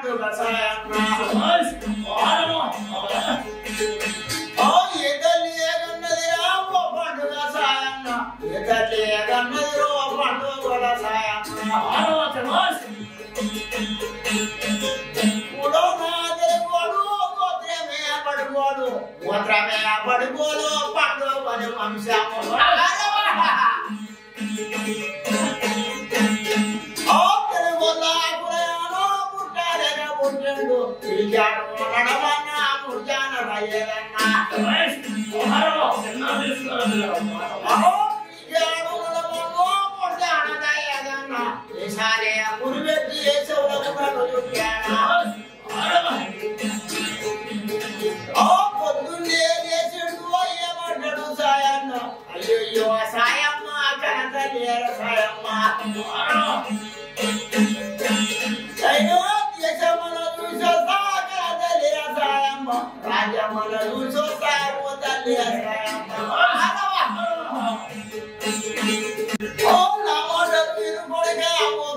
పండుగ సాయన్న ఏ తల్లి ఏగన్నదిరా ఓ పండుగ సాయన్న ఏ తల్లి ఏగన్నదిరో పండుగ సాయన్న గోత్రమే పడుకోలు పండుగ వంశము పుట్టాడు పిలిచాడు నడవన్నా పుట్టాన రయ్యదన్నా ఈసారి పురిపెట్టి చెవులకు చుట్టాను పొద్దున్నే చేసిండు అయ్యమంటాడు సాయన్న అయ్యో సాయమ్మ కనత లేర సాయమ్మ దేశముల చూసొస్తా కనత లేర సాయమ్మ రాజ్యముల చూసొస్తా తల్లి సాయమ్మ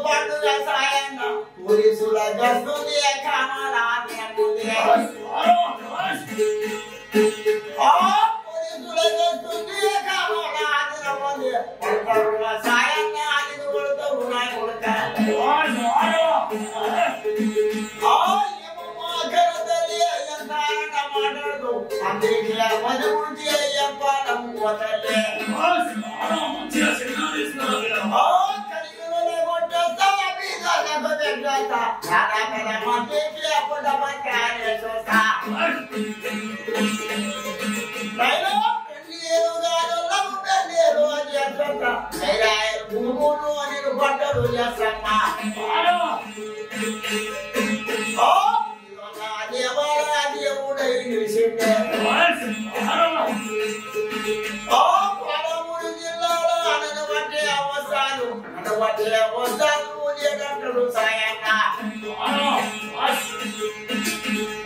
పండుగ సాయన్న పోలీసుల గస్తుంది సాయన్న అది కొడుతావు నా కొడుక మాట్లాడుతూ అందరికి మధ్య గురించి అయ్యప్ప నమ్ముకోతలే పంటలు చేస్తామా దేవుడై నిలిచిందే పదమూడు జిల్లాలో అనబట్టే అవసరాలు అనబట్టే అవసరాలు లేదంటాడు సాయన్న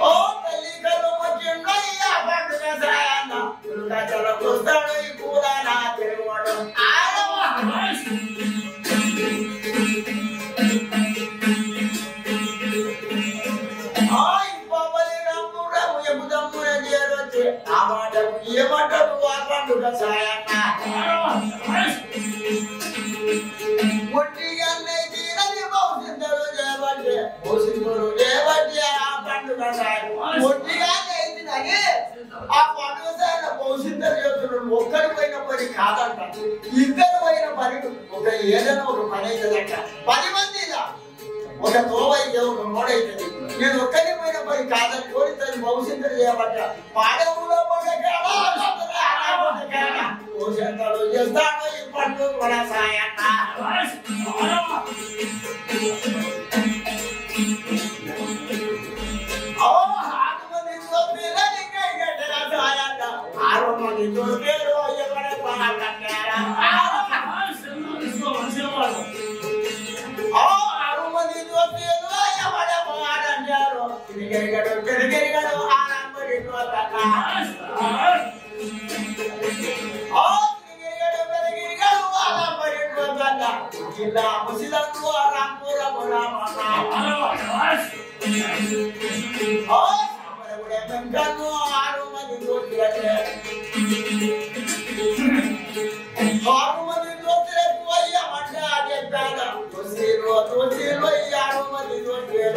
ఓ తల్లి కలు వచ్చిండయ్యా పండుగ సాయన్న వస్తాడు ఈ కూడా నా తిరుగుడు ఆ మాటకు ఏమంటారు ఆ పండుగ సాయన్న ఒట్టిగా తీరని భవిష్యత్తులు లేవంటే భవిష్యత్తులు లేవంటే ఆ పండుగ సాయం ఒట్టిగా అయితేనే ఆ పండుగ సాయం భవిష్యత్తులు చేస్తున్నాడు ఒక్కరి పోయిన పని కాదంట ఇద్దరు పోయిన పని ఒక ఏదైనా ఒక పని అవుతుందంట 10 మంది ఒక తోవైతే ఒక మోడైతుంది నేను ఒక్కరి పోయిన పని కాదని కోరితని భవిష్యత్తులు చేయబట్ట పాడవులో భవిష్యత్తులు చేస్తాడు ఈ పండుగ కూడా సాయన్న జిల్లా ముసిలంగు రాంపురం రామరామను 6 మంది దోస్తులే 6 మంది దోస్తులకు అయ్యమంటే చెప్పాడు దోస్తులు 6 మంది దోస్తులు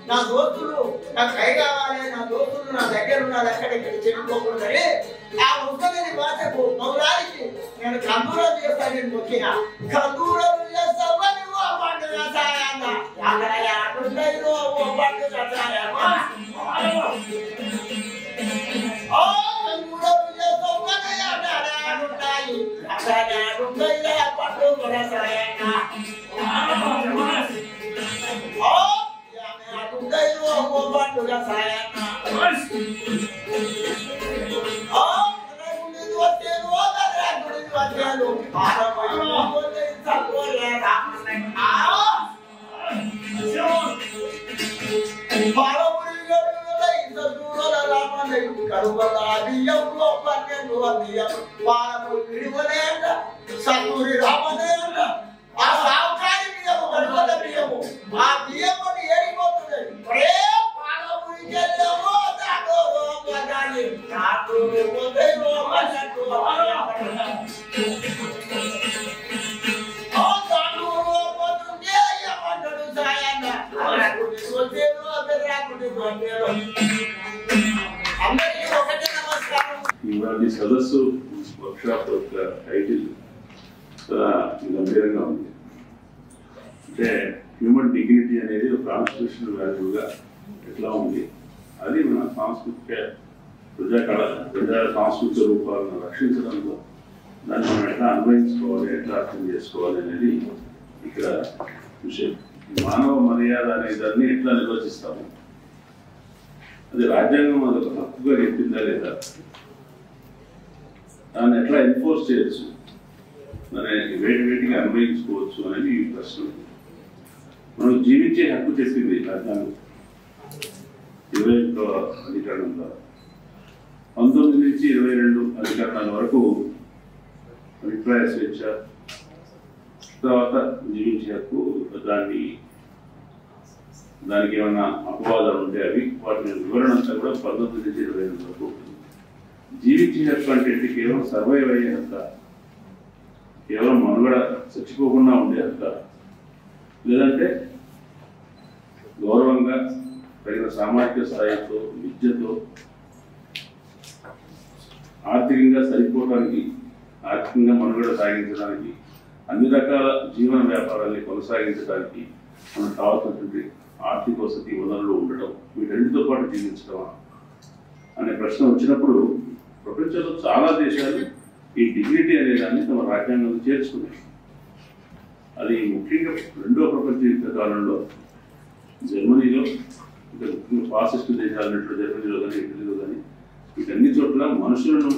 నా దోస్తులు నాకు కై కావాలి నా దోస్తులు నా దగ్గర ఉన్నారు ఎక్కడెక్కడ చెప్పుకోకూడదని ఆ ఉత్తమని భాషకు మౌలానికి నేను కందూరం చేస్తాను నేను మొక్కిన కందూరం చేస్తావా నువ్వు ఆ పండుగ సాయన్న ఆడుంటాయి ఓ పండుగ సాయన్న సత్తూరి రామనే ఆ సావుకారి బియ్యము గడపల బియ్యము ఆ బియ్యము ఏరిపోతుంది పాలపురికి వెళ్ళాము దాని అందరికీ ఒకటే నమస్కారం. ఇవాళ సదస్సు వర్క్షాప్ యొక్క టైటిల్ చాలా గంభీరంగా ఉంది. అంటే హ్యూమన్ డిగ్నిటీ అనేది ఒక కాన్స్టిట్యూషనల్ వాల్యూగా ఎట్లా ఉంది, అది మన సాంస్కృతిక ప్రజా సాంస్కృతిక రూపాలను రక్షించడంలో దాన్ని మనం ఎట్లా అన్వయించుకోవాలి, ఎట్లా అర్థం చేసుకోవాలి అనేది ఇక్కడ విషయం. మానవ మర్యాద అనే దాన్ని ఎట్లా నిర్వచిస్తాము, అది రాజ్యాంగం అదొక హక్కుగా చెప్పిందా లేదా, దాన్ని ఎట్లా ఎన్ఫోర్స్ చేయొచ్చు, దాన్ని వేటిగా అన్వయించుకోవచ్చు అనేది ఈ ప్రశ్న. మనం జీవించే హక్కు చెప్పింది రాజ్యాంగం 21వ అధికరణం ద్వారా. 19 నుంచి 22 అధికరణాల వరకు అభిప్రాయ స్వేచ్ఛ, తర్వాత జీవించే హక్కు, దానికి ఏమైనా అపవాదాలు ఉంటే అవి వాటిని వివరణ అంతా కూడా 19 నుంచి 22 వరకు ఉంటుంది. జీవించే హక్కు అంటే కేవలం సర్వైవ్ అయ్యే హక్క, కేవలం మనుగడ చచ్చిపోకుండా ఉండే హక్క, లేదంటే గౌరవంగా తగిన సామాజిక స్థాయితో విద్యతో ఆర్థికంగా సరిపోవడానికి, ఆర్థికంగా మనుగడ సాగించడానికి, అన్ని రకాల జీవన వ్యాపారాన్ని కొనసాగించడానికి మనకు కావాల్సినటువంటి ఆర్థిక వసతి వనరులు ఉండడం, వీటన్నిటితో పాటు జీవించడమా అనే ప్రశ్న వచ్చినప్పుడు ప్రపంచంలో చాలా దేశాలు ఈ డిగ్నిటీ అనే దాన్ని తమ రాజ్యాంగంలో చేర్చుకున్నాయి. అది ముఖ్యంగా 2వ ప్రపంచ యుద్ధ కాలంలో జర్మనీలో, ఫాసిస్ట్ దేశాలన్నట్లు జర్మనీలో కానీ ఇటలీలో కానీ వీటన్ని చోట్ల మనుషులను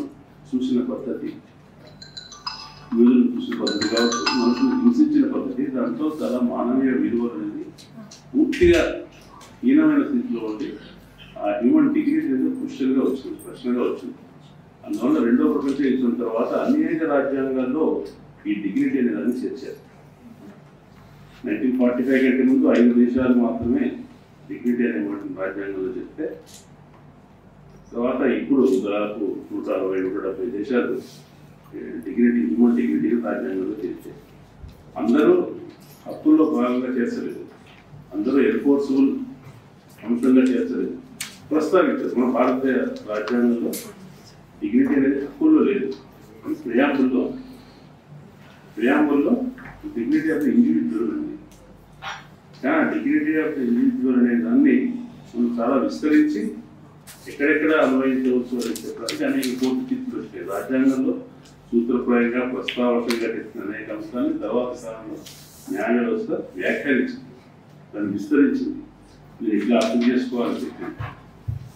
చూసిన పద్ధతి, యూదులను చూసిన పద్ధతి కావచ్చు, మనుషులను హింసించిన పద్ధతి, దాంతో చాలా మానవీయ విలువలు అనేది పూర్తిగా హీనమైన స్థితిలో ఉండి ఆ హ్యూమన్ డిగ్నిటీ అనేది క్వశ్చన్గా వచ్చింది, ప్రశ్నగా వచ్చింది. అందువల్ల 2వ ప్రపంచ యుద్ధం తర్వాత అనేక రాజ్యాంగాల్లో ఈ డిగ్నిటీ అనే దాన్ని చేర్చారు. 1945 కంటే ముందు 5 దేశాలు మాత్రమే డిగ్నిటీ అనే రాజ్యాంగంలో చెప్తే, తర్వాత ఇప్పుడు దాదాపు 160-170 దేశాలు డిగ్నిటీ, హ్యూమన్ డిగ్నిటీ రాజ్యాంగంలో చేర్చారు. అందరూ హక్కుల్లో భాగంగా చేర్చలేదు, అందరూ ఎన్ఫోర్సబుల్ అంశంగా చేర్చలేదు, ప్రస్తావించారు. మన భారతీయ రాజ్యాంగంలో డిగ్నిటీ అనేది హక్కుల్లో లేదు, ప్రియాంబుల్లో డిగ్నిటీ ఆఫ్ ద ఇండివిజువల్ ఉంది. కానీ డిగ్నిటీ ఆఫ్ ద ఇండివిజువల్ అనే దాన్ని మనం చాలా విస్తరించి ఎక్కడెక్కడ అన్వయించవచ్చు అని చెప్పడానికి అనేక కోర్టు తీర్పులు వచ్చాయి. రాజ్యాంగంలో సూత్రప్రాయంగా ప్రస్తావకంగా చెప్పిన అనేక అంశాన్ని తర్వాత కాలంలో న్యాయ వ్యవస్థ వ్యాఖ్యానించింది, దాన్ని విస్తరించింది, మీరు ఇట్లా అర్థం చేసుకోవాలని చెప్పింది.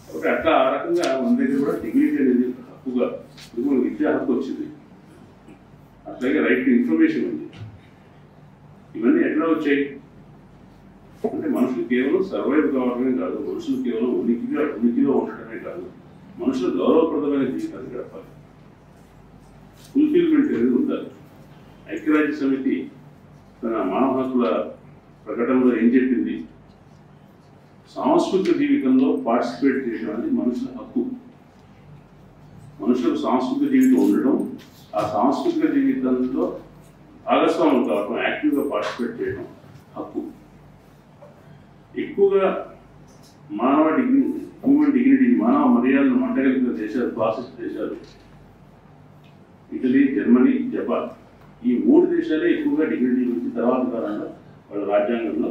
కాబట్టి అట్లా ఆ రకంగా మన దగ్గర కూడా డిగ్నిటీ అనేది హక్కుగా ఇప్పుడు విద్యా హక్కు వచ్చింది, అట్లాగే రైట్ టు ఇన్ఫర్మేషన్ ఉంది. ఇవన్నీ ఎట్లా వచ్చాయి అంటే మనుషులు కేవలం సర్వైవ్ కావడమే కాదు, మనుషులు కేవలం ఉనికిలో ఉండటమే కాదు, మనుషులు గౌరవప్రదమైన జీవితాన్ని గడపాలి, ఫుల్ఫిల్మెంట్ అనేది ఉండాలి. ఐక్యరాజ్య సమితి తన మానవ హక్కుల ప్రకటనలో ఏం చెప్పింది, సాంస్కృతిక జీవితంలో పార్టిసిపేట్ చేయడం అనేది మనుషుల హక్కు. మనుషులకు సాంస్కృతిక జీవితం ఉండడం, ఆ సాంస్కృతిక జీవితంలో భాగస్వాములు కావడం, యాక్టివ్గా పార్టిసిపేట్ చేయడం హక్కు. ఎక్కువగా మానవ డిగ్నిటీ, హ్యూమన్ డిగ్నిటీ, మానవ మర్యాదను మంటగలిగిన దేశాలు ఫాసిస్ట్ దేశాలు ఇటలీ, జర్మనీ, జపాన్, ఈ 3 దేశాలే ఎక్కువగా డిగ్నిటీ గురించి తర్వాత కాలంలో వాళ్ళ రాజ్యాంగంలో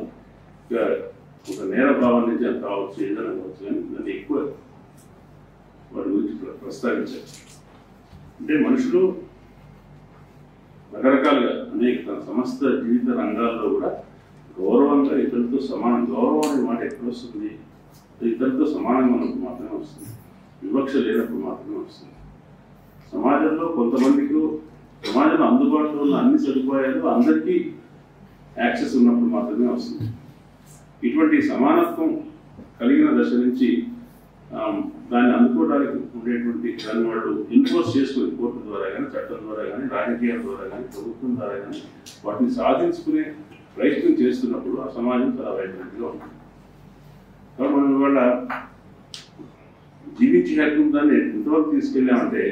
ఒక నేర భావం నుంచి అది కావచ్చు, ఏదైనా కావచ్చు, కానీ దాన్ని ఎక్కువ వాటి గురించి ప్రస్తావించారు. అంటే మనుషులు రకరకాలుగా అనేక తన సమస్త జీవిత రంగాల్లో కూడా గౌరవంగా ఇతరులతో సమానం, గౌరవం అనే మాట ఎక్కడ వస్తుంది, ఇతరులతో సమానంగా ఉన్నప్పుడు మాత్రమే వస్తుంది, వివక్ష లేనప్పుడు మాత్రమే వస్తుంది. సమాజంలో కొంతమందికి సమాజంలో అందుబాటులో ఉన్న అన్ని సదుపాయాలు అందరికీ యాక్సెస్ ఉన్నప్పుడు మాత్రమే వస్తుంది. ఇటువంటి సమానత్వం కలిగిన దశ నుంచి దాన్ని అందుకోవడానికి ఉండేటువంటి దాన్ని వాళ్ళు ఇన్ఫోర్స్ చేసుకుని కోర్టు ద్వారా కానీ, చట్టం ద్వారా కానీ, రాజకీయాల ద్వారా కానీ, ప్రభుత్వం ద్వారా కానీ వాటిని సాధించుకునే ప్రయత్నం చేస్తున్నప్పుడు ఆ సమాజం చాలా వైజ్ఞానికంగా ఉంటుంది. కాబట్టి మనం ఇవాళ జీవించే హక్కు దాన్ని ఎంతవరకు తీసుకెళ్ళామంటే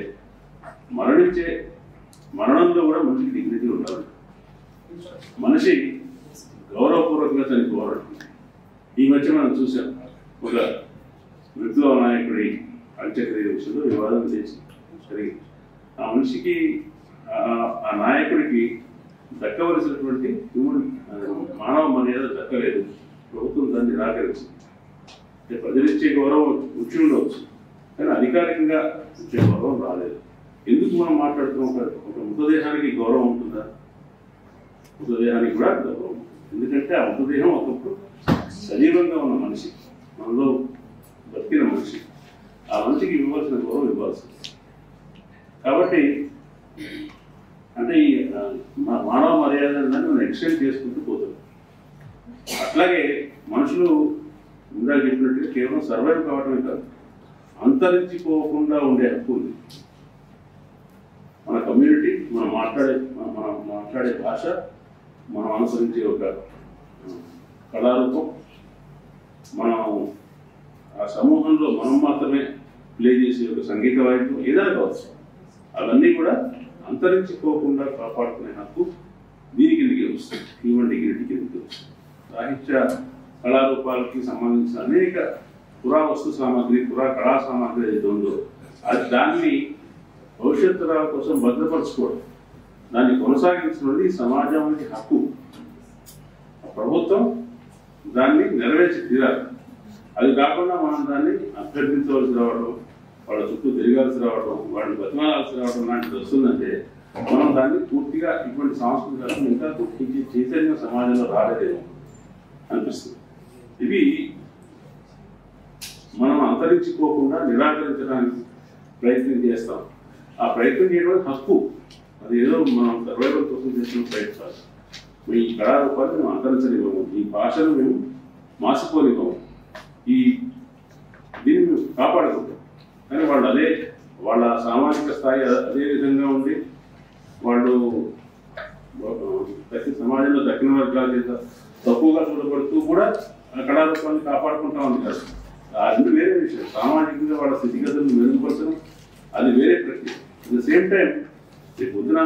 మరణంలో కూడా మనిషికి డిగ్నిటీ ఉండాలి. మనిషి గౌరవపూర్వకంగా చనిపోవాలి. ఈ మధ్య మనం చూసాం, ఒక విప్లవ నాయకుడి అంత్యక్రియ విషయంలో వివాదం చేసి జరిగింది. ఆ మనిషికి ఆ నాయకుడికి దక్కవలసినటువంటి మానవ మర్యాద దక్కలేదు. ప్రభుత్వం దాన్ని నిరాకరించింది. ప్రజలిచ్చే గౌరవం వచ్చి ఉండవచ్చు, కానీ అధికారికంగా ఇచ్చే గౌరవం రాలేదు. ఎందుకు మనం మాట్లాడుతున్నాం? ఒక మృతదేహానికి గౌరవం ఉంటుందా? మృతదేహానికి కూడా గౌరవం ఉంటుంది. ఎందుకంటే ఆ మృతదేహం ఒకప్పుడు సజీవంగా ఉన్న మనిషి, మనలో బతికిన మనిషి, ఆ మనిషికి ఇవ్వాల్సిన గౌరవం ఇవ్వాల్సింది. కాబట్టి అంటే ఈ మానవ మర్యాదను మనం ఎక్స్టెండ్ చేసుకుంటూ పోతాం. అట్లాగే మనుషులు ఇందాక చెప్పినట్టుగా కేవలం సర్వైవ్ కావడమే కాదు, అంతరించిపోకుండా ఉండే హక్కు ఉంది. మన కమ్యూనిటీ, మనం మాట్లాడే భాష, మనం అనుసరించే ఒక కళారూపం, మనం ఆ సమూహంలో మనం మాత్రమే ప్లే చేసే ఒక సంగీత వాయిద్యం ఏదైనా కావచ్చు, అవన్నీ కూడా అంతరించిపోకుండా కాపాడుకునే హక్కు దీని కిందకి వస్తుంది, హ్యూమన్ డిగ్నిటీ కిందకి వస్తుంది. సాహిత్య కళారూపాలకి సంబంధించిన అనేక పురావస్తు సామాగ్రి, కళా సామాగ్రి ఏదైతే ఉందో దాన్ని భవిష్యత్ తరాల కోసం భద్రపరచుకోవడం, దాన్ని కొనసాగించడం ఈ సమాజానికి హక్కు. ప్రభుత్వం దాన్ని నెరవేర్చి తీరాలి. అది కాకుండా మనం దాన్ని అభ్యర్థించవలసి రావడం, వాళ్ళ చుట్టూ తిరగాల్సి రావడం, వాళ్ళని బతిమాలాల్సి రావడం లాంటిది వస్తుందంటే మనం దాన్ని పూర్తిగా ఇటువంటి సాంస్కృతిక ఇంకా గుర్తించి చైతన్య సమాజంలో రాలేదేమో అనిపిస్తుంది. ఇవి మనం అంతరించిపోకుండా నిరాకరించడానికి ప్రయత్నం చేస్తాం. ఆ ప్రయత్నం చేయడం హక్కు, అది ఏదో మనం సర్వైవల్ కోసం చేసిన ప్రయత్నాలు. ఈ కళారూపాన్ని మేము అంతరించనివ్వము, ఈ భాషను మేము మాసిపోనివ్వము, దీన్ని మేము కాపాడుకుంటాం. కానీ వాళ్ళు వాళ్ళ సామాజిక స్థాయి అదే విధంగా ఉండి వాళ్ళు సమాజంలో దక్షిణ వర్గాల చేత తక్కువగా చూడబడుతూ కూడా కళారూపాన్ని కాపాడుకుంటా ఉంది కదా. అది వేరే విషయం. సామాజికంగా వాళ్ళ స్థితిగతులను మెరుగుపరచడం అది వేరే ప్రక్రియ. అట్ ద సేమ్ టైం పొద్దున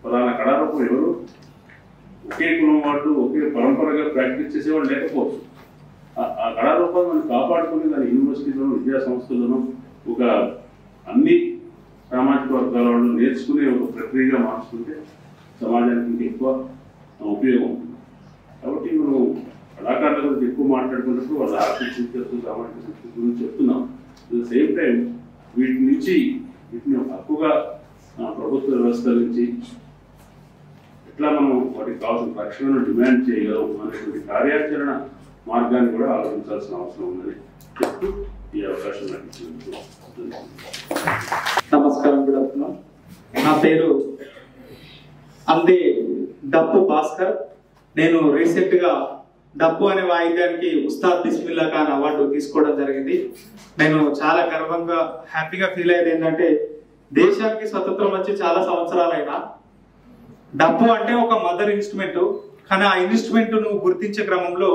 ఫలానా కళారూపం ఎవరు ఒకే కులం వాళ్ళు ఒకే పరంపరగా ప్రాక్టీస్ చేసేవాళ్ళు లేకపోవచ్చు. ఆ కళారూపాన్ని మనం కాపాడుకుని దాని యూనివర్సిటీలోనూ విద్యా సంస్థల్లోనూ ఒక అన్ని సామాజిక వర్గాల వాళ్ళు నేర్చుకునే ఒక ప్రక్రియగా మార్చుకుంటే సమాజానికి ఇంకా ఎక్కువ ఉపయోగం ఉంటుంది. కాబట్టి మనం కళాకారుల గురించి ఎక్కువ మాట్లాడుకున్నప్పుడు వాళ్ళ ఆర్థిక స్థితి, సామాజిక స్థితి గురించి చెప్తున్నాం. అట్ ద సేమ్ టైం వీటిని హక్కుగా ప్రభుత్వ వ్యవస్థ నుంచి ఎట్లా మనం వాటికి కావాల్సిన రక్షణను డిమాండ్ చేయగలం అనేటువంటి కార్యాచరణ మార్గాన్ని కూడా ఆలోచించాల్సిన అవసరం ఉందని చెప్తూ ఈ అవకాశం నాకు ఇచ్చినందుకు నమస్కారం. Good afternoon. నా పేరు అందే డప్పు భాస్కర్. నేను రీసెంట్ గా డప్పు అనే వాయిద్యానికి ఉస్తాద్ బిస్మిల్లా ఖాన్ అవార్డు తీసుకోవడం జరిగింది. నేను చాలా గర్వంగా హ్యాపీగా ఫీల్ అయ్యేది ఏంటంటే, దేశానికి స్వతంత్రం వచ్చి చాలా సంవత్సరాలైనా డప్పు అంటే ఒక మదర్ ఇన్స్ట్రుమెంట్, కానీ ఆ ఇన్స్ట్రుమెంట్ ను గుర్తించే క్రమంలో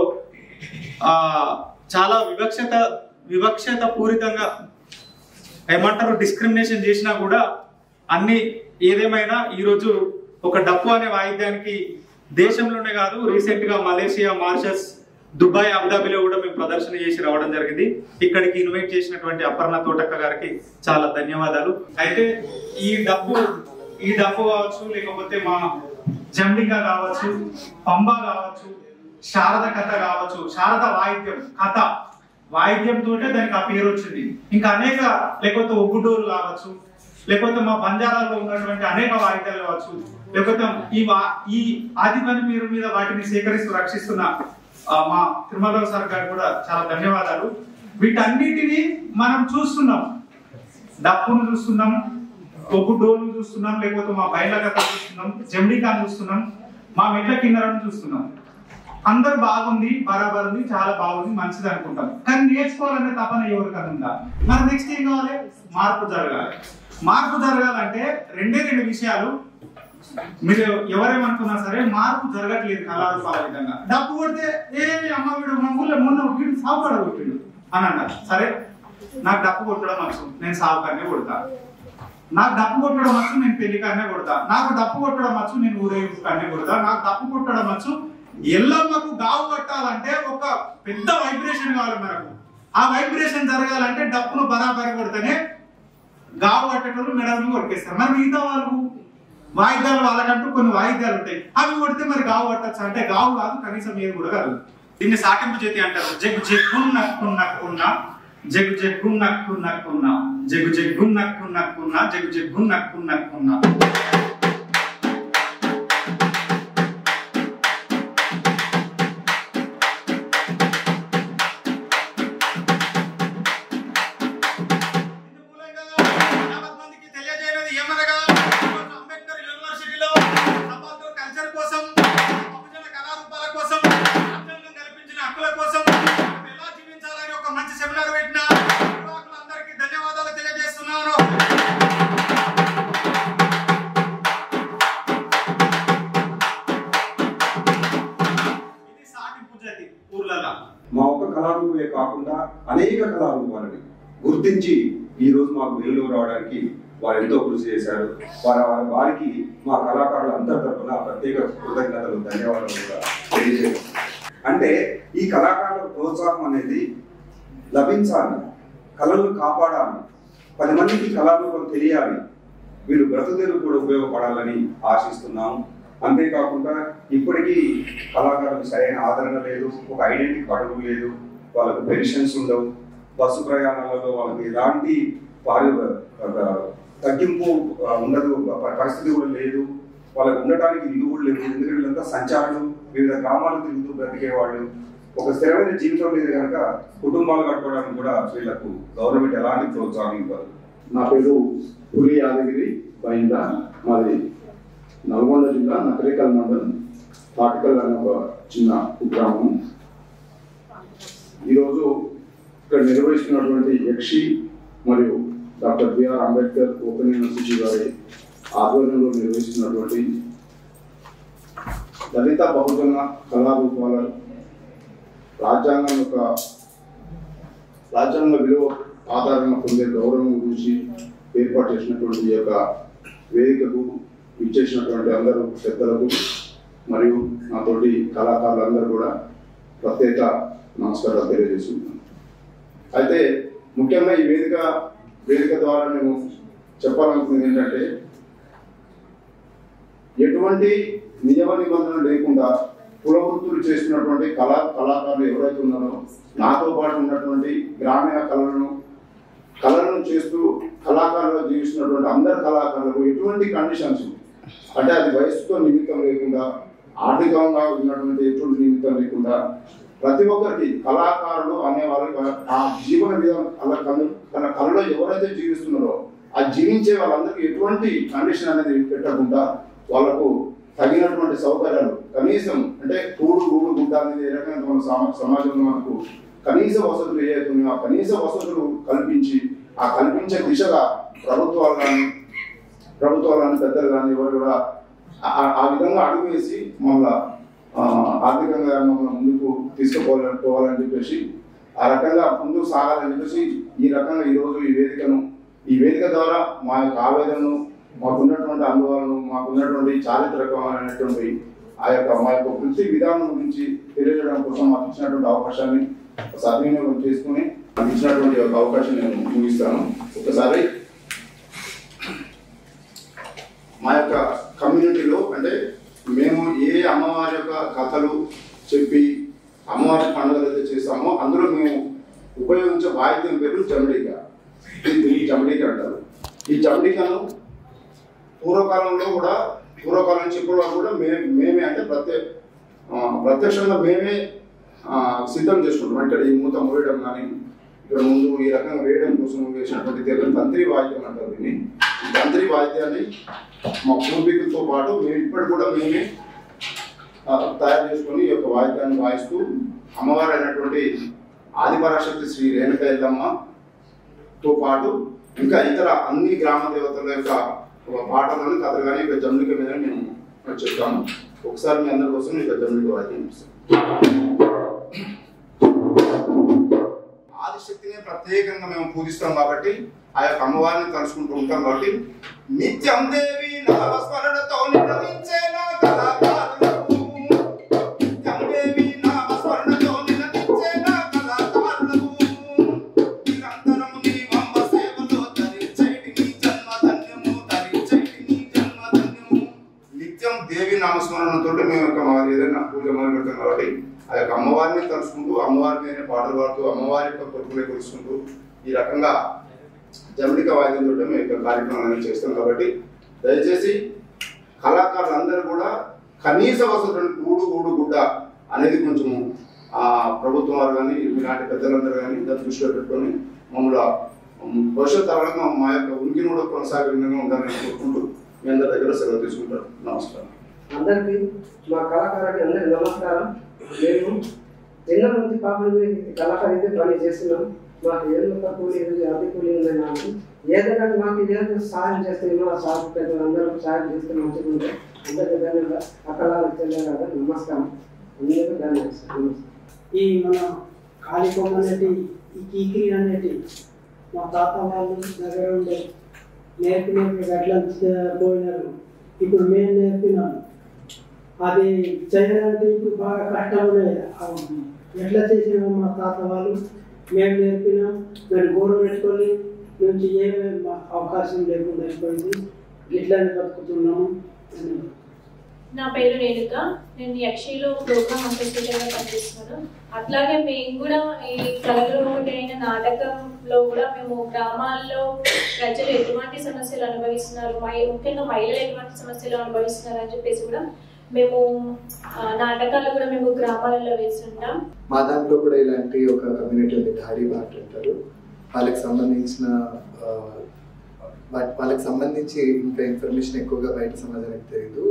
చాలా వివక్షత పూరితంగా ఏమంటారు డిస్క్రిమినేషన్ చేసినా కూడా అన్ని ఏదేమైనా ఈరోజు ఒక డప్పు అనే వాయిద్యానికి దేశంలోనే కాదు, రీసెంట్ గా మలేషియా, మారిషస్, దుబాయ్, అబుదాబిలో కూడా మేము ప్రదర్శన చేసి రావడం జరిగింది. ఇక్కడికి ఇన్వైట్ చేసినటువంటి అపర్ణ తోటక్క గారికి చాలా ధన్యవాదాలు. అయితే ఈ డప్పు కావచ్చు, లేకపోతే మా జంబికా కావచ్చు, పంబా కావచ్చు, శారద కథ కావచ్చు, శారద వాయిద్యంతో దానికి ఆ పేరు వచ్చింది. ఇంకా అనేక, లేకపోతే ఒగ్గుడోలు కావచ్చు, లేకపోతే మా బంజారాలో ఉన్నటువంటి అనేక వాయిద్యాలు కావచ్చు, లేకపోతే ఈ ఆదివాని పేరు మీద వాటిని సేకరిస్తూ రక్షిస్తున్న మా తిరుమలరావు సార్ గారు కూడా చాలా ధన్యవాదాలు. వీటన్నిటిని మనం చూస్తున్నాం, డప్పును చూస్తున్నాం, ఒగ్గుడోలు చూస్తున్నాం, లేకపోతే మా బయల కథ చూస్తున్నాం, జంబికాను చూస్తున్నాం, మా మెట్ల కిన్నెరను చూస్తున్నాం. అందరు బాగుంది, బరాబర్ ఉంది, చాలా బాగుంది, మంచిది అనుకుంటాం. కానీ నేర్చుకోవాలనే తపన ఎవరికన్నా ఉందా? మరి నెక్స్ట్ ఏం కావాలి? మార్పు జరగాలి. మార్పు జరగాలంటే రెండే రెండు విషయాలు. మీరు ఎవరేమనుకున్నా సరే మార్పు జరగట్లేదు కళారూపాల విధంగా. డబ్బు కొడితే అమ్మ వీడు మా ఊళ్ళో మొన్న వీడు సాగుకాడ కొట్టిండు అని అన్నారు. సరే, నాకు డబ్బు కొట్టడం వచ్చు, నేను సాగుకాడనే కొడతా. నాకు డబ్బు కొట్టడం వచ్చు, నేను పెళ్లికాడనే కొడతా. నాకు డబ్బు కొట్టడం వచ్చు, నేను ఊరేగింపుకాడనే కొడతా. నాకు డబ్బు కొట్టడం వచ్చు. ఎల్లమ్మకు గావు కట్టాలంటే ఒక పెద్ద వైబ్రేషన్ కావాలి మనకు. ఆ వైబ్రేషన్ జరగాలంటే డబ్బును బరాబరి కొడితేనే గావు కట్టేటోళ్ళు మెడలు కొరికేస్తారు. మరి మిగతా వాళ్ళు వాయిద్యాలు, వాళ్ళకంటూ కొన్ని వాయిద్యాలు ఉంటాయి, అవి కొడితే మరి గావు కట్టచ్చు అంటే గావు కాదు, కనీసం ఏది కూడా కాదు. దీన్ని సాటింపు చేతి అంటారు. జగ్గు జగ్గు నక్కు నక్కున్నా, జగ్గు జగ్గు నక్కు నక్కున్నా, జగ్గు జగ్గు నక్కు నక్కున్నా, జగ్గు జగ్గు నక్కు నక్కున్నా. మా ఒక్క కళారూపమే కాకుండా అనేక కళారూపాలని గుర్తించి ఈ రోజు మాకు వెలుగులో రావడానికి వారు ఎంతో కృషి చేశారు. వారికి మా కళాకారుల అందరి తరఫున ప్రత్యేక కృతజ్ఞతలు, ధన్యవాదాలు కూడా తెలియజేయాలి. అంటే ఈ కళాకారుల ప్రోత్సాహం అనేది లభించాలి, కళలను కాపాడాలి, 10 మందికి కళారూపం తెలియాలి, వీళ్ళు బ్రతుకుదేరు కూడా ఉపయోగపడాలని ఆశిస్తున్నాము. అంతేకాకుండా ఇప్పటికీ కళాకారులకు సరైన ఆదరణ లేదు, ఒక ఐడెంటిటీ కార్డు లేదు, వాళ్ళకు పెన్షన్స్ ఉండవు, బస్సు ప్రయాణాలలో వాళ్ళకి ఎలాంటి తగ్గింపు ఉండదు, పరిస్థితి కూడా లేదు, వాళ్ళకు ఉండటానికి ఇల్లు కూడా లేదు. ఎందుకంటే వీళ్ళంతా సంచారులు, వివిధ గ్రామాలు తిరుగుతూ బ్రతికేవాళ్ళు, ఒక స్థిరమైన జీవితం లేదు కనుక కుటుంబాలు కట్టుకోవడానికి కూడా వీళ్ళకు గవర్నమెంట్ ఎలాంటి ప్రోత్సాహం ఇవ్వదు. నా పేరు పులి యాదగిరి బైందా, మాది నల్గొండ జిల్లా నకరేకల్ మండలం తాటికల్ అనే ఒక చిన్న కుగ్రామం. ఈరోజు ఇక్కడ నిర్వహిస్తున్నటువంటి యక్షి మరియు doctor BR Ambedkar open university వారి ఆధ్వర్యంలో నిర్వహిస్తున్నటువంటి దళిత బహుజన కళారూపాల రాజ్యాంగ విలువ ఆధారంగా పొందే గౌరవం గురించి ఏర్పాటు చేసినటువంటి ఈ యొక్క వేదికకు ఇచ్చేసినటువంటి అందరూ పెద్దలకు మరియు నాతోటి కళాకారులందరూ కూడా ప్రత్యేక నమస్కారాలు తెలియజేస్తున్నాను. అయితే ముఖ్యంగా ఈ వేదిక ద్వారా నేను చెప్పాలనుకున్నది ఏంటంటే, ఎటువంటి నియమ నిబంధనలు లేకుండా కులవృత్తులు చేస్తున్నటువంటి కళాకారులు ఎవరైతే ఉన్నారో, నాతో పాటు ఉన్నటువంటి గ్రామీణ కళలను చేస్తూ కళాకారులుగా జీవిస్తున్నటువంటి అందరు కళాకారులకు ఎటువంటి కండిషన్స్ అంటే అది వయసుతో నిమిత్తం లేకుండా, ఆర్థికంగా ఉన్నటువంటి ఎటువంటి నిమిత్తం లేకుండా ప్రతి ఒక్కరికి కళాకారులు అనే వాళ్ళకి ఆ జీవన విధానం తన కళలో ఎవరైతే జీవిస్తున్నారో ఆ జీవించే వాళ్ళందరికీ ఎటువంటి కండిషన్ అనేది పెట్టకుండా వాళ్ళకు తగినటువంటి సౌకర్యాలు, కనీసం అంటే కూడు గూడు గుడ్డ అనేది ఏ రకంగా మన సమాజంలో మనకు కనీస వసతులు ఏవైతున్నాయో ఆ కనీస వసతులు కల్పించి ఆ కల్పించే దిశగా ప్రభుత్వాలు కానీ పెద్దలు కానీ ఎవరు కూడా ఆ విధంగా అడుగు వేసి మళ్ళా ఆర్థికంగా మమ్మల్ని ముందుకు తీసుకుపోవాలని చెప్పేసి ఆ రకంగా ముందుకు సాగాలని చెప్పేసి ఈ రకంగా ఈరోజు ఈ వేదిక ద్వారా మా యొక్క ఆవేదనను, మాకున్నటువంటి అనుభవాలను, మాకున్నటువంటి చారిత్రకమైనటువంటి మా యొక్క వృత్తి విధానం గురించి తెలియజేయడం కోసం మాకు ఇచ్చినటువంటి అవకాశాన్ని సద్వినియోగం చేసుకుని నాకు ఇచ్చినటువంటి ఒక అవకాశం నేను ముగిస్తాను. ఒకసారి మా యొక్క కమ్యూనిటీలో అంటే మేము ఏ అమ్మవారి యొక్క కథలు చెప్పి అమ్మవారి పండుగలు అయితే చేస్తామో అందులో మేము ఉపయోగించే వాయిద్యం పేరు జమడిక. దీన్ని జమడిక అంటారు. ఈ జమడికను పూర్వకాలం నుంచి ఇప్పటి వరకు కూడా మేమే అంటే ప్రత్యక్షంగా మేమే సిద్ధం చేసుకుంటాం. అంటే ఈ మూత మోయడం కానీ ఇక్కడ ముందు ఈ రకంగా వేయడం కోసం వేసినటువంటి తంత్రి వాయిద్యం అంటారు. దీన్ని తంత్రి వాయిద్యాన్ని మా పూర్వీకులతో పాటు మేము ఇప్పటి కూడా మేమే తయారు చేసుకొని ఈ యొక్క వాయిద్యాన్ని వాయిస్తూ అమ్మవారు అయినటువంటి ఆదిపరాశక్తి శ్రీ రేణుక ఎల్లమ్మతో పాటు ఇంకా ఇతర అన్ని గ్రామ దేవతల యొక్క పాటలను కథలు కానీ ఇక జమ్మిక మీద మేము చెప్తాము. ఒకసారి మీ అందరి కోసం ఇక జమ్మిక వాయిద్యం ఆదిశక్తిని ప్రత్యేకంగా మేము పూజిస్తాం కాబట్టి ఆ యొక్క అమ్మవారిని తలుచుకుంటూ ఉంటాం కాబట్టి నిత్యం దేవి నామస్మరణతో నినదించే నా కళాకారులకు నిత్యం దేవి నామస్మరణతో నినదించే నా కళాకారులకు నిరంతరము నీ వంబ సేవలో ధరించేటి నీ జన్మధన్యము ధరించేటి నీ జన్మధన్యము. నిత్యం దేవి నామస్మరణతో మేము యొక్క మాది ఏదైనా పూజ మొదలు పెడతాం కాబట్టి ఆ యొక్క అమ్మవారిని తలుచుకుంటూ అమ్మవారి మీద పాటలు పాడుతూ అమ్మవారి యొక్క కొట్టుకునే కొలుసుకుంటూ ఈ రకంగా జమిడిక వాయిద్యంతో మేము యొక్క కార్యక్రమాలను చేస్తాం కాబట్టి దయచేసి కళాకారులందరూ కూడా కనీస వసతులను గూడు గుడ్డ అనేది కొంచెము ప్రభుత్వం వారు కానీ ఇలాంటి పెద్దలందరూ కానీ దాన్ని దృష్టిలో పెట్టుకొని మమ్మల్ని భవిష్యత్ తరాలకు మా యొక్క ఉనికిని కూడా కొనసాగే విధంగా ఉండాలని కోరుకుంటూ మీ అందరి దగ్గర సెలవు తీసుకుంటారు. నమస్కారం. అందరికీ మా కళాకారులకి అందరికీ నమస్కారం. మేము ఎన్నో మంది పాపలు కళాకారులైతే పని చేస్తున్నాం. మాకు ఏదో తక్కువ లేదు, అతి కూలి ఉందని నాకు ఏదైనా మాకు ఏదో సహాయం చేస్తున్నామో ఆ సాగు పెద్దలు అందరూ సహాయం చేస్తే మంచిగా అందరికీ ధన్యవాదాలు. అక్కడ తెలియదు. నమస్కారం. అందరికీ ధన్యవాదాలు. ఈ మన కాళీకొమ్మ అనేది ఈ కీకిరి అనేది మా తాత వాళ్ళు దగ్గర ఉండే నేర్పి ఎట్లా పోయినారు. ఇప్పుడు మేము నేర్పినాము. అది చేయడానికి ఇప్పుడు బాగా కష్టం ఉన్నాయి. ఎట్లా చేసినాము మా తాత వాళ్ళు మేము నేర్పినాం. దాన్ని గౌరవం పెట్టుకొని నుంచి ఏమేమి అవకాశం లేకుండా అయిపోయింది. ఇట్లానే బతుకుతున్నాము. నా పేరు రేణుక. నేను యక్షిలో ప్రోగ్రామ్ అసోసియేటర్గా పనిచేస్తున్నాను. అట్లాగే మేము కూడా ఈ కళలో ఒకటి అయిన నాటకంలో కూడా మేము గ్రామాల్లో ప్రజలు ఎటువంటి సమస్యలు అనుభవిస్తున్నారు, ముఖ్యంగా మహిళలు ఎటువంటి సమస్యలు అనుభవిస్తున్నారు అని చెప్పేసి కూడా మేము నాటకాలు కూడా మేము గ్రామాలలో వేస్తుంటాం. మా దాంట్లో కూడా ఇలాంటి ఒక కమ్యూనిటీ ఉంది, ఢాడీ బాట్ అంటారు. వాళ్ళకి సంబంధించి ఇంకా ఇన్ఫర్మేషన్ ఎక్కువగా బయట సమాజానికి తెలియదు.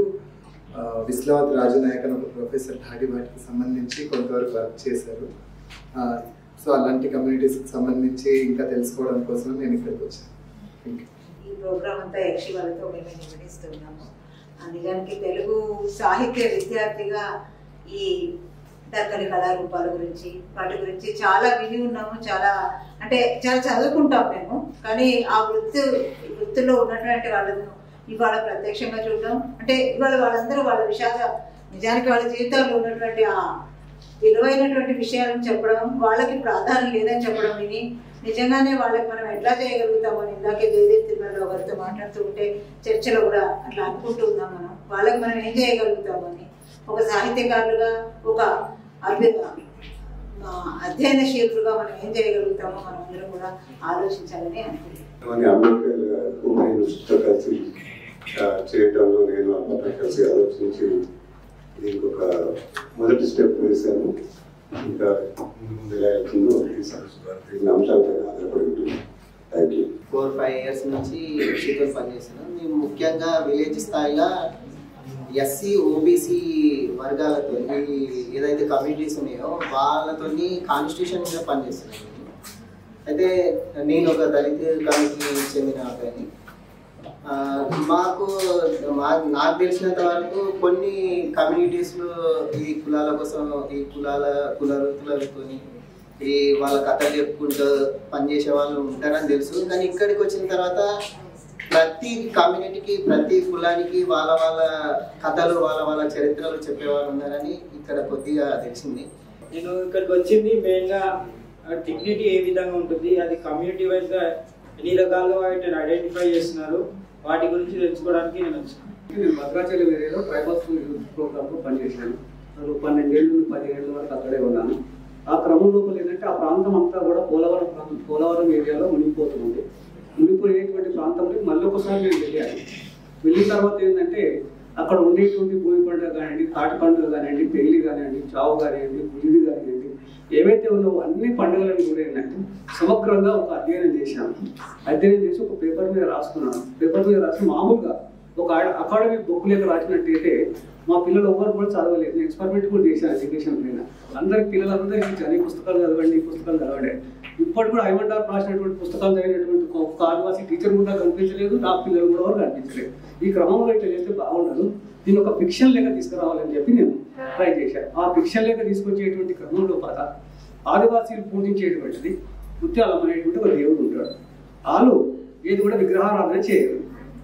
విశ్లవత్ రాజు నాయక్ అని ఒక ప్రొఫెసర్ ఢాడీ బాట్కి సంబంధించి కొంతవరకు వర్క్ చేశారు. సో అలాంటి కమ్యూనిటీస్కి సంబంధించి ఇంకా తెలుసుకోవడం కోసం నేను ఇక్కడికి వచ్చాను. ఈ ప్రోగ్రామ్ అంతా యక్షి వాళ్ళతో మేము నిర్వహిస్తున్నాము. నిజానికి తెలుగు సాహిత్య విద్యార్థిగా ఈ దక్కని కళారూపాల గురించి వాటి గురించి చాలా విని ఉన్నాము. చాలా చదువుకుంటాం మేము. కానీ ఆ వృత్తిలో ఉన్నటువంటి వాళ్ళను ఇవాళ ప్రత్యక్షంగా చూడడం అంటే ఇవాళ వాళ్ళందరూ వాళ్ళ నిజానికి వాళ్ళ జీవితాల్లో ఉన్నటువంటి ఆ విలువైనటువంటి విషయాలను చెప్పడం, వాళ్ళకి ప్రాధాన్యం లేదని చెప్పడం విని నిజంగానే వాళ్ళకి మనం ఎట్లా చేయగలుగుతామని ఇందాకే జయదేవ్ తిరుమల గారితో మాట్లాడుతూ ఉంటే చర్చలో కూడా అట్లా అనుకుంటూ ఉన్నాం. వాళ్ళకి మనం ఏం చేయగలుగుతామని ఒక సాహిత్యకారులుగా ఒక అధ్యయనశీలుగా మనం ఏం చేయగలుగుతామో మనం అందరం కూడా ఆలోచించాలని అనుకుంటున్నాం. చేయడంలో నేను అమ్మతో కలిసి ఆలోచించి దీనికి ఒక మొదటి స్టెప్ వేశాను. ఇంకా ఎలా అవుతుందో ఈ అంశాలపైన ఆధారపడి ఉంటుంది. 4-5 years నుంచి యక్షితో పనిచేస్తున్నాం. మేము ముఖ్యంగా విలేజ్ స్థాయిలో ఎస్సీ ఓబీసీ వర్గాలతో ఏదైతే కమ్యూనిటీస్ ఉన్నాయో వాళ్ళతో కాన్స్టిట్యూషన్ మీద పనిచేస్తున్నాం. అయితే నేను ఒక దళిత కమిటీకి చెందిన అబ్బాయిని. నాకు తెలిసినంత వరకు కొన్ని కమ్యూనిటీస్లో ఈ కులాల కోసం ఈ కులవృత్తులతో ఈ వాళ్ళ కథలు చెప్పుకుంటూ పనిచేసే వాళ్ళు ఉంటారని తెలుసు. కానీ ఇక్కడికి వచ్చిన తర్వాత ప్రతి కమ్యూనిటీకి ప్రతి కులానికి వాళ్ళ వాళ్ళ కథలు వాళ్ళ చరిత్రలు చెప్పేవాళ్ళు ఉన్నారని ఇక్కడ కొద్దిగా తెలిసింది. నేను ఇక్కడికి వచ్చింది మెయిన్గా డిగ్నిటీ ఏ విధంగా ఉంటుంది, అది కమ్యూనిటీ వైజ్గా ఎన్ని రకాలుగా వాటిని ఐడెంటిఫై చేస్తున్నారు, వాటి గురించి తెలుసుకోవడానికి నేను వచ్చాను. నేను భద్రాచలం ఏరియాలో ట్రైబల్ స్కూల్ ప్రోగ్రామ్లో పనిచేశాను. 12 ఏళ్ళు 10 ఏళ్ళ వరకు అక్కడే ఉన్నాను. ఆ క్రమం లోపల ఏంటంటే ఆ ప్రాంతం అంతా కూడా పోలవరం ఏరియాలో మునిగిపోతుంది. మునిగిపోయేటువంటి ప్రాంతంలో మళ్ళీ ఒకసారి నేను వెళ్ళాను. వెళ్ళిన తర్వాత ఏంటంటే అక్కడ ఉండేటువంటి భూమి పండుగ కానివ్వండి, తాటి పండుగ కానివ్వండి, పెళ్లి కానివ్వండి, చావు కానివ్వండి, పులిది కానివ్వండి, ఏవైతే ఉన్నావో అన్ని పండుగలను కూడా ఏంటంటే సమగ్రంగా ఒక అధ్యయనం చేశాను. అధ్యయనం చేసి ఒక పేపర్ మీద రాసుకున్నాను. పేపర్ మీద రాసి మామూలుగా ఒక అకాడమిక్ బుక్ లెక్క రాసినట్టయితే మా పిల్లలు ఎవరు కూడా చదవలేదు. నేను ఎక్స్పెరిమెంట్ కూడా చేశాను ఎడ్యుకేషన్ పైన. పిల్లలందరికీ చదివి పుస్తకాలు చదవండి, పుస్తకాలు చదవండి. ఇప్పటి కూడా ఐమంటారు రాసినటువంటి పుస్తకాలు చదివినటువంటి ఒక ఆదివాసీ టీచర్ కూడా కనిపించలేదు, నా పిల్లలు కూడా ఎవరు కనిపించలేదు. ఈ క్రమంలో ఇట్లా చేస్తే బాగుండదు, దీన్ని ఒక ఫిక్షన్ లేక తీసుకురావాలని చెప్పి నేను ట్రై చేశాను. ఆ ఫిక్షన్ లేక తీసుకొచ్చేటువంటి క్రమంలో పాత ఆదివాసీలు పూజించేటువంటిది ముత్యాలమ్మ అనేటువంటి ఒక దేవుడు ఉంటాడు. వాళ్ళు ఏది కూడా విగ్రహారాధన చేయరు.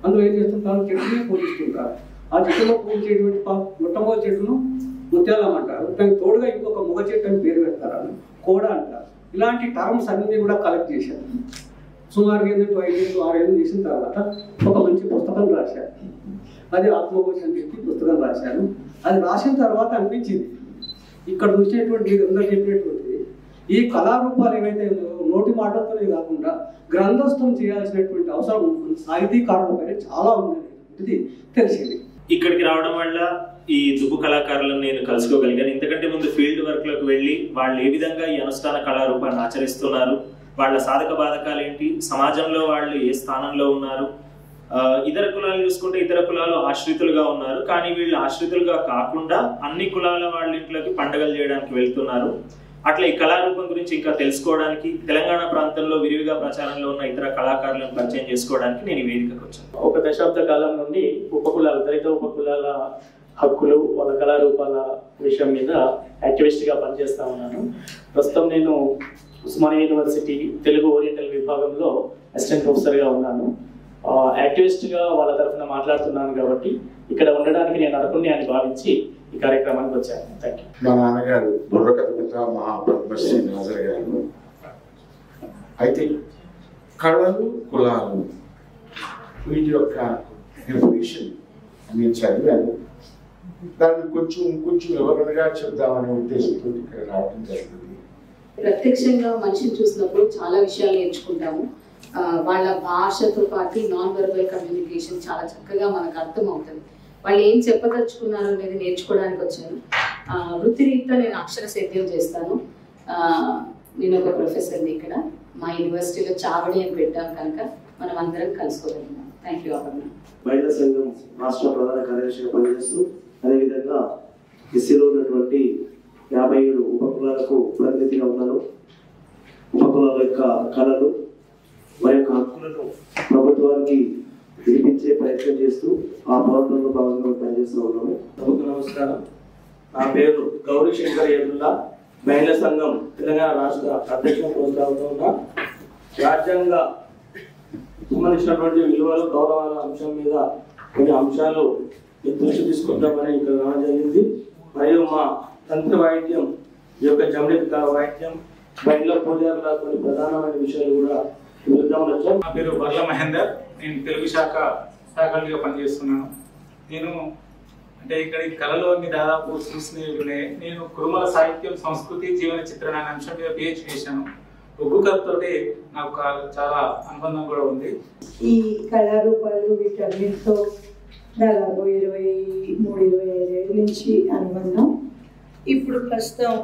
అందులో ఏం చేస్తుంటారు, చెట్టునే పూజిస్తుంటారు. ఆ చెట్టులో పూజించేటువంటి మొట్టమొదటి చెట్టును ముత్యాలమ్మ అంటారు. దానికి తోడుగా ఇంకొక ముగ చెట్టు అని పేరు పెడతారు, కోడ అంటారు. ఇలాంటి టర్మ్స్ అన్ని కూడా కలెక్ట్ చేశారు. సుమారు 5 ఏళ్ళు 6 ఏళ్ళు చేసిన తర్వాత ఒక మంచి పుస్తకం రాశారు. అది ఆత్మకోశ అని చెప్పి పుస్తకం రాశాను. అది రాసిన తర్వాత అనిపించింది, ఇక్కడ చూసేటువంటి అందరూ చెప్పినటువంటిది ఈ కళారూపాలు ఏవైతే నోటి మాటలతోనే కాకుండా గ్రంథస్థం చేయాల్సినటువంటి అవసరం సాహితీకారులపైన చాలా ఉందనేది తెలిసింది. ఇక్కడికి రావడం వల్ల ఈ దుబ్బు కళాకారులను నేను కలుసుకోగలిగాను. ఇంతకంటే ముందు ఫీల్డ్ వర్క్ లోకి వెళ్ళి వాళ్ళు ఏ విధంగా ఈ అనుష్ఠాన కళారూపాన్ని ఆచరిస్తున్నారు, వాళ్ళ సాధక బాధకాలు ఏంటి, సమాజంలో వాళ్ళు ఏ స్థానంలో ఉన్నారు, ఇతర కులాలు చూసుకుంటే ఇతర కులాలు ఆశ్రితులుగా ఉన్నారు, కానీ వీళ్ళు ఆశ్రితులుగా కాకుండా అన్ని కులాల వాళ్ళ ఇంట్లోకి పండుగలు చేయడానికి వెళ్తున్నారు. అట్లా ఈ కళారూపం గురించి ఇంకా తెలుసుకోవడానికి తెలంగాణ ప్రాంతంలో విరివిగా ప్రచారంలో ఉన్న ఇతర కళాకారులను పరిచయం చేసుకోవడానికి నేను ఈ వేదికకు వచ్చాను. ఒక దశాబ్ద కాలం నుండి ఉపకులాల దళిత ఉపకులాల హక్కులు, వాళ్ళ కళారూపాల విషయం మీద యాక్టివిస్ట్గా పనిచేస్తా ఉన్నాను. ప్రస్తుతం నేను ఉస్మానియా యూనివర్సిటీ తెలుగు ఓరియంటల్ విభాగంలో అసిస్టెంట్ ప్రొఫెసర్గా ఉన్నాను. యాక్టివిస్ట్గా వాళ్ళ తరఫున మాట్లాడుతున్నాను కాబట్టి ఇక్కడ ఉండడానికి నేను అర్హుణ్ణి అని భావించి ఈ కార్యక్రమానికి వచ్చాను. Thank you. మా నాన్నగారు బుర్రకథ మహాపద్మశ్రీ నాజర్ గారు. అయితే కళలు, కులాలు వీటి యొక్క డెఫినేషన్ నేను చదివాను. దాన్ని కొంచెం వివరణగా చెప్దామనే ఉద్దేశంతో ఇక్కడ రావడం జరిగింది. ప్రత్యక్షంగా మనిషిని చూసినప్పుడు చాలా విషయాలు నేర్చుకుంటాము. వాళ్ళ భాషతో పాటు నాన్ వెర్బల్ కమ్యూనికేషన్ చాలా చక్కగా మనకు అర్థం అవుతుంది. వాళ్ళు ఏం చెప్పదలుచుకున్నారు అనేది నేర్చుకోవడానికి వచ్చాను. వృత్తిరీత్యా నేను అక్షర సేద్యం చేస్తాను. నేను ఒక ప్రొఫెసర్ని ఇక్కడ మా యూనివర్సిటీలో చావడి అని పెట్టాం కనుక మనం అందరం కలుసుకోగలిగినాం. Thank you. అపర్ణ మహిళా సంఘం రాష్ట్ర ప్రధాన కార్యదర్శిగా పనిచేస్తూ అదేవిధంగా ఎస్సీలో ఉన్నటువంటి 57 ఉపకులాలకు ప్రతినిధిగా ఉన్నాను. ఉపకులాల యొక్క కళలు వారి యొక్క హక్కులను ప్రభుత్వానికి వినిపించే ప్రయత్నం చేస్తూ ఆ పోరాటంలో భాగంగా పనిచేస్తూ ఉన్నాము. నమస్కారం. నా పేరు గౌరీ శంకర్ ఏదుల్లా, మహిళా సంఘం తెలంగాణ రాష్ట్ర అధ్యక్షుడు కొనసాగుతూ ఉన్నా. రాజ్యాంగ సంబంధించినటువంటి విలువలు, గౌరవాల అంశం మీద కొన్ని అంశాలు దృష్టి తీసుకుంటామని ఇక్కడ రావడం జరిగింది. మరియు మా తంత్ర వాయిద్యం, ఈ యొక్క జమడిక వాయిద్యం, మహిళా పూజారుల కొన్ని ప్రధానమైన విషయాలు కూడా వివరిద్దామని. నా పేరు వర్ల మహేందర్. నేను తెలుగు శాఖ ఫ్యాకల్టీగా పనిచేస్తున్నాను. నేను అంటే ఇక్కడ ఈ కళలో అన్ని దాదాపు చూసినవి. నేను కురుమల సాహిత్యం, సంస్కృతి, జీవన చిత్రణ అనే అంశం మీద PhD చేశాను. ఒగ్గు కథతోటి నాకు చాలా అనుబంధం కూడా ఉంది. ఈ కళారూపాలు వీటన్నిటితో దాదాపు 23-25 ఏళ్ళ నుంచి అనుబంధం. ఇప్పుడు ప్రస్తుతం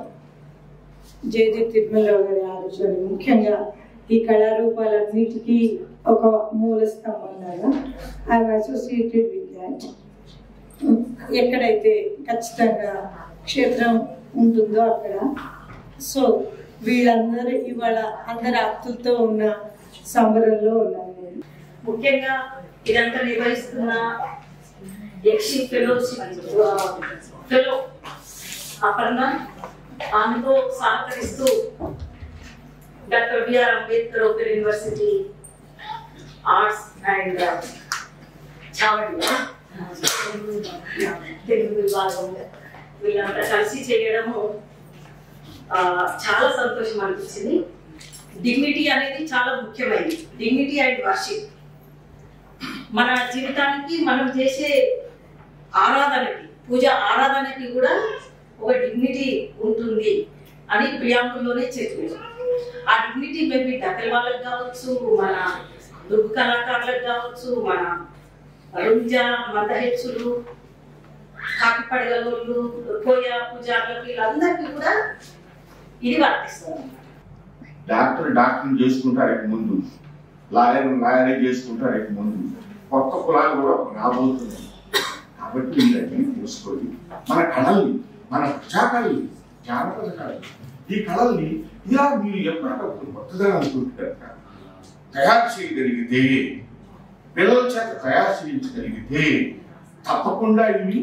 జేజీ తిరుమలరావు గారి ఆలోచన ముఖ్యంగా ఈ కళారూపాలన్నిటికీ ఒక మూల స్తంభం లాగా ఐ అసోసియేటెడ్ విత్ దాట్. ఎక్కడైతే ఖచ్చితంగా క్షేత్రం ఉంటుందో అక్కడ. సో వీళ్ళందరూ ఇవాళ అందరి ఆప్తులతో ఉన్న సంబరంలో ఉన్నాను నేను. ముఖ్యంగా ఇదంతా నిర్వహిస్తున్న యక్షి ఫెలో అపర్ణ, ఆమెతో సహకరిస్తూ doctor BR Ambedkar open university arts and చావడి తెలుగు విభాగం వీళ్ళంతా కలిసి చేయడము చాలా సంతోషం అనిపించింది. డిగ్నిటీ అనేది చాలా ముఖ్యమైనది. డిగ్నిటీ అండ్ వర్షిప్ మన జీవితానికి, మనం చేసే ఆరాధనకి, పూజ ఆరాధనకి కూడా ఒక డిగ్నిటీ ఉంటుంది అని ప్రియాంకుల్లోనే చెప్పారు. ఆ డిగ్నిటీ మేబీ డకల్ వాళ్ళకి కావచ్చు, మన దుర్గు కళాకారులకు కావచ్చు, మన రుంజ మందహెచ్చులు, కాకిపడగలోళ్ళు, కోయ పూజారులకు, వీళ్ళందరికీ కూడా ఇది వర్తిస్తుంది. డాక్టర్ చేసుకుంటారు ముందు, లాయర్ చేసుకుంటారు ముందు. కొత్త కులాలు కూడా రాబోతున్నాయి. కాబట్టి వీళ్ళని చూసుకొని మన కళల్ని, మన ప్రజాకళల్ని, జానపద కళలు, ఈ కళల్ని ఇలా మీరు ఎప్పటికప్పుడు కొత్తగా అనుకుంటారు తయారు చేయగలిగితే, పిల్లల చేత తయారు చేయించగలిగితే తప్పకుండా ఇవి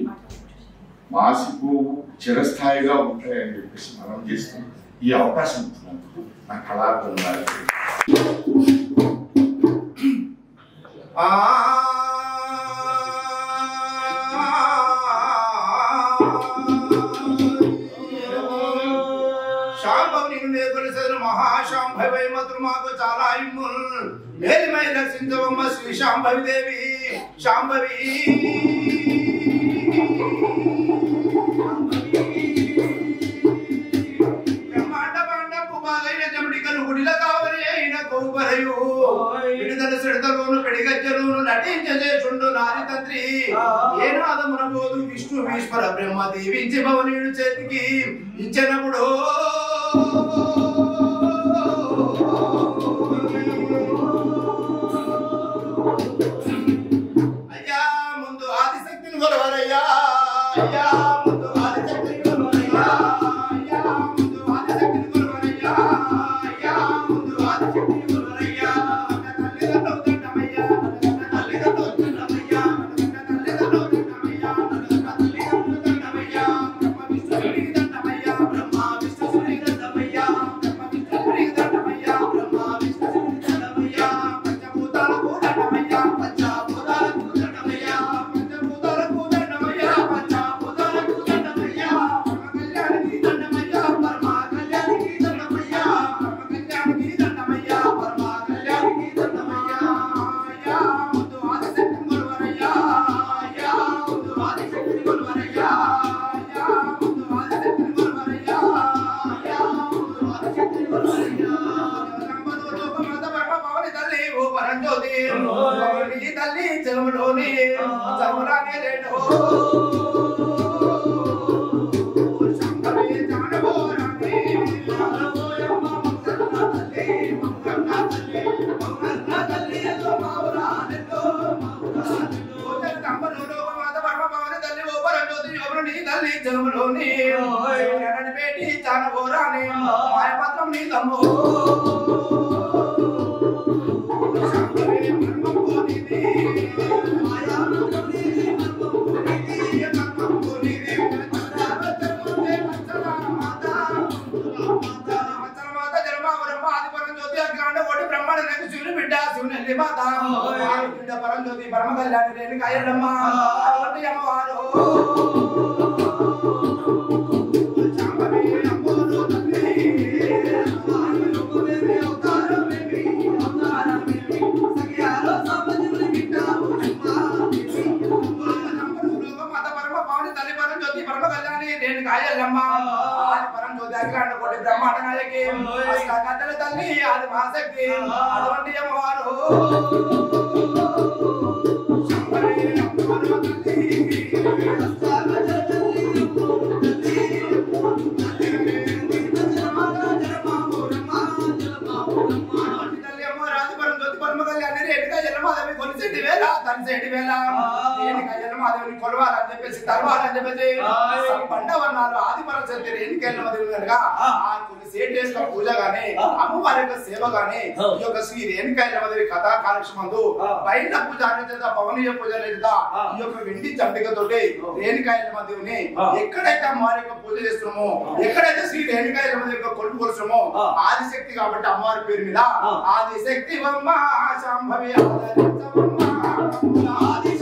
మాసిపోవు, చిరస్థాయిగా ఉంటాయని చెప్పేసి మనం చేస్తాం. ఈ అవకాశం ఇచ్చినందుకు నా కళాకారులకు మహాశాంభవై మధురు మాకు చాలా ఇమ్ముల్ మేలిమై రక్షించవమ్మ శ్రీ శాంభవి దేవి. శాంభవి బ్రహ్మాండ పాండపు బాగైన జమడికలు గుడిల కావరి అయిన గోపరయు విడుదల సిడతలోను పెడిగజ్జలోను నటించేచుండు నారి తంత్రి ఏనాదమున బోధు విష్ణు ఈశ్వర బ్రహ్మ దీవించి భవనీయుడు చేతికి ఇచ్చినప్పుడు అయ్యా ముందు ఆదిశక్తిని కొలవరయ్యా. అయ్యా ముందు ఆదిశక్తిని కొలవరయ్యా. అయ్యా ముందు ఆదిశక్తిని కొలవరయ్యా. అయ్యా ముందు ఆదిశక్తిని కొలవరయ్యా. తల్లిదండ్రులు దండమయ్యా, తల్లిదండ్రులు దండమయ్యా, తల్లిదండ్రులు దండమయ్యా, తల్లిదండ్రులు దండమయ్యా. బ్రహ్మ విష్ణువునికి దండమయ్యా, బ్రహ్మ విష్ణువునికి దండమయ్యా, బ్రహ్మ విష్ణువునికి దండమయ్యా, బ్రహ్మ విష్ణువునికి దండమయ్యా. పంచభూతాలకు దండమయ్యా, పంచభూతాలకు దండమయ్యా, పంచభూతాలకు దండమయ్యా, పంచభూతాలకు దండమయ్యా. పరమ కళ్యాణికి దండమయ్యా, పరమ కళ్యాణికి దండమయ్యా, పరమ కళ్యాణికి దండమయ్యా. అయ్యా ముందు ఆదిశక్తిని కొలవరయ్యా. అయ్యా ముందు ఆదిశక్తిని కొలవరయ్యా. అయ్యా ముందు ఆదిశక్తిని కొలవరయ్యా. అయ్యా ముందు ఆదిశక్తిని కొలవరయ్యా. తల్లి ఓ పరంజ్యోతి నీ తల్లి చెవులోని చవురానే లేడు తల్లి చెవులోని పేటి చానబోరాని మాయపత్రం నీ తమ్ము పరంజ్యోతి పరమ కళ్యాణి రేణుక అయ్యమ్మ అటువంటి అమ్మవారు బ్రహ్మాండ నాయకి అష్టాగంటల తల్లి ఆది మహాశక్తి అటువంటి అమ్మవారు కొలవాలని చెప్పేసి తలవాలని చెప్పేసి పండవన్నాలు ఆదిపరచండి రేణుకెళ్ళమదేవి కనుక ఆ కొన్ని సేటేసిన పూజ గాని అమ్మవారి యొక్క సేవ గాని ఈ యొక్క శ్రీ రేణుకెళ్ళమదేవి కథా కాలక్షమందు బయట పూజ అనేది పవనీయ పూజ లేదా ఈ యొక్క వెండి చంపికతోటి రేణుకెళ్ళమదేవిని ఎక్కడైతే అమ్మవారి యొక్క పూజ చేస్తున్నామో, ఎక్కడైతే శ్రీ రేణుకెళ్ళమదేవి యొక్క కొలుపు కొలుస్తున్నామో ఆదిశక్తి కాబట్టి అమ్మవారి పేరు మీద ఆదిశక్తి శాంభవి ఆదరించవమ్మ ఆది